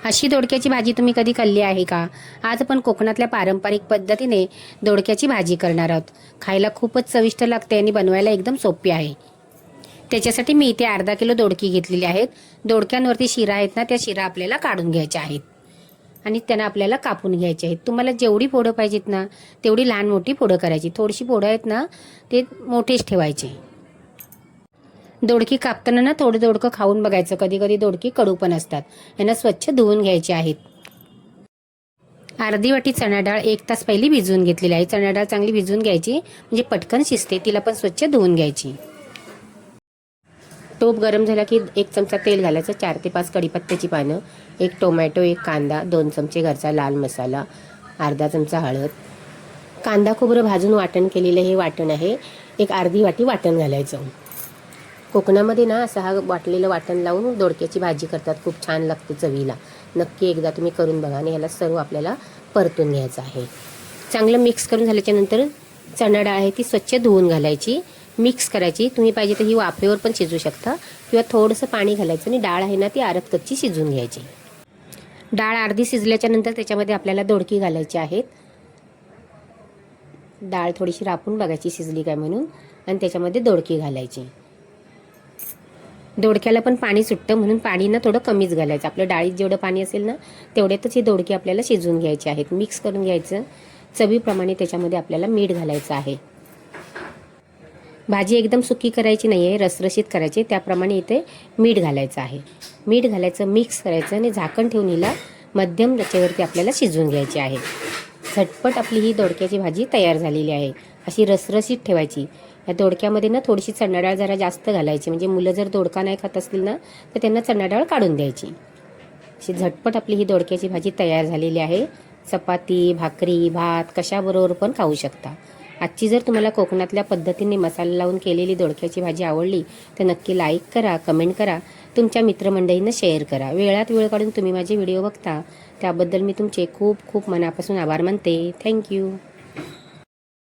अशी दोडक्याची भाजी तुम्ही कधी खाल्ली आहे का? आज आपण कोकणातल्या पारंपरिक पद्धतीने दोडक्याची भाजी करणार आहोत. खायला खूपच चविष्ट लागते आणि बनवायला एकदम सोपी आहे. त्याच्यासाठी मी इथे अर्धा किलो दोडकी घेतलेली आहेत. दोडक्यांवरती शिरा आहेत ना, त्या शिरा आपल्याला काढून घ्यायच्या आहेत आणि त्यांना आपल्याला कापून घ्यायचे आहेत. तुम्हाला जेवढी फोडं पाहिजेत ना, तेवढी लहान मोठी फोडं करायची. थोडीशी फोडं आहेत ना, ते मोठेच ठेवायचे. दोडकी कापताना ना थोडं दोडकं खाऊन बघायचं. कधी कधी दोडकी कडू पण असतात. यांना स्वच्छ धुवून घ्यायचे आहेत. अर्धी वाटी चणा डाळ 1 तास पहिली भिजवून घेतलेली आहे. चणा डाळ चांगली भिजवून घ्यायची, म्हणजे पटकन शिजते. तिला पण स्वच्छ धुवून घ्यायची. टोप गरम झाला की 1 चमचा तेल घालायचं. 4 ते 5 कढीपत्त्याची पानं, 1 टोमॅटो, 1 कांदा, 2 चमचे घरचा लाल मसाला, अर्धा चमचा हळद. कांदा खोबरं भाजून वाटण केलेलं हे वाटण आहे. 1 अर्धी वाटी वाटण घालायचं. कोकणामध्ये ना असं हा वाटलेलं वाटण लावून दोडक्याची भाजी करतात. खूप छान लागते चवीला. नक्की एकदा तुम्ही करून बघा. आणि याला सर्व आपल्याला परतून घ्यायचं आहे. चांगलं मिक्स करून झाल्याच्यानंतर चणा डाळ आहे ती स्वच्छ धुवून घालायची, मिक्स करायची. तुम्ही पाहिजे तर ही वाफेवर पण शिजू शकता किंवा थोडंसं पाणी घालायचं आणि डाळ आहे ना ती अर्ध कच्ची शिजून घ्यायची. डाळ अर्धी शिजल्याच्यानंतर त्याच्यामध्ये आपल्याला दोडकी घालायची आहेत. डाळ थोडीशी रापून बघायची शिजली काय म्हणून, आणि त्याच्यामध्ये दोडकी घालायची. दोडक्याला पण पाणी सुटतं, म्हणून पाणी ना थोडं कमीच घालायचं. आपल्या डाळीत जेवढं पाणी असेल ना तेवढ्यातच ही दोडकी आपल्याला शिजवून घ्यायची आहेत. मिक्स करून घ्यायचं. चवीप्रमाणे त्याच्यामध्ये आपल्याला मीठ घालायचं आहे. भाजी एकदम सुकी करायची नाही आहे, रसरशीत करायची. त्याप्रमाणे इथे मीठ घालायचं आहे. मीठ घालायचं, मिक्स करायचं आणि झाकण ठेवून हिला मध्यम आचेवरती आपल्याला शिजवून घ्यायची आहे. झटपट आपली ही दोडक्याची भाजी तयार झालेली आहे. अशी रसरशीत ठेवायची. या दोडक्यामध्ये ना थोडीशी चणा डाळ जरा जास्त घालायची, म्हणजे मुलं जर दोडका नाही खात असतील ना तर त्यांना चणा डाळ काढून द्यायची. अशी झटपट आपली ही दोडक्याची भाजी तयार झालेली आहे. चपाती, भाकरी, भात कशाबरोबर पण खाऊ शकता. आजची जर तुम्हाला कोकणातल्या पद्धतीने मसाला लावून केलेली दोडक्याची भाजी आवडली तर नक्की लाईक करा, कमेंट करा, तुमच्या मित्रमंडळींना शेअर करा. वेळात वेळ काढून तुम्ही माझे व्हिडिओ बघता त्याबद्दल मी तुमचे खूप खूप मनापासून आभार मानते. थँक्यू.